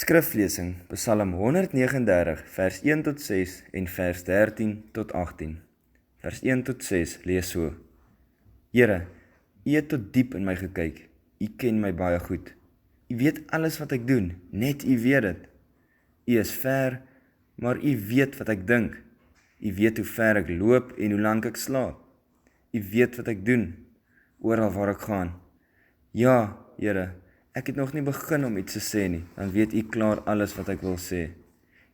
Skriflesing, Psalm 139, vers 1 tot 6 en vers 13 tot 18. Vers 1 tot 6 lees so: Here, U het tot diep in my gekyk, U ken my baie goed. U weet alles wat ek doen, net U weet dit. U is ver, maar U weet wat ek dink. U weet hoe ver ek loop en hoe lank ek slaap. U weet wat ek doen, oral waar ek gaan. Ja, Here, ek het nog nie begin om iets te sê nie, dan weet U klaar alles wat ek wil sê.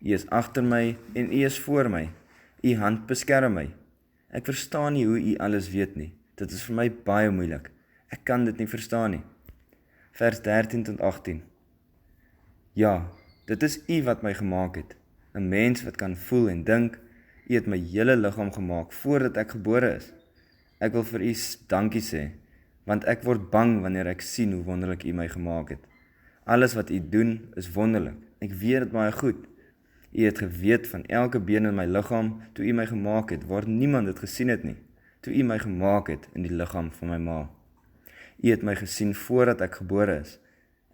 U is agter my en U is voor my. U hand beskerm my. Ek verstaan nie hoe U alles weet nie. Dit is vir my baie moeilik. Ek kan dit nie verstaan nie. Vers 13 tot 18. Ja, dit is U wat my gemaak het. 'n mens wat kan voel en dink. U het my hele liggaam gemaak voordat ek gebore is. Ek wil vir U dankie sê, want ek word bang wanneer ek sien hoe wonderlik U my gemaak het. Alles wat U doen is wonderlik. Ek weet dit baie goed. U het geweet van elke been in my liggaam toe U my gemaak het, waar niemand dit gesien het nie, toe U my gemaak het in die liggaam van my ma. U het my gesien voordat ek gebore is.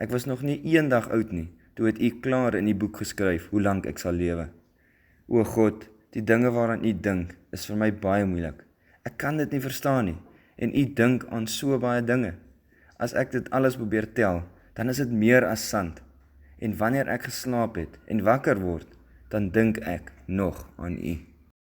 Ek was nog nie een dag oud nie, toe het U klaar in die boek geskryf hoe lank ek sal lewe. O God, die dinge waaraan U dink, is vir my baie moeilik. Ek kan dit nie verstaan nie, en U dink aan so baie dinge. As ek dit alles probeer tel, dan is dit meer as sand. En wanneer ek geslaap het en wakker word, dan dink ek nog aan U.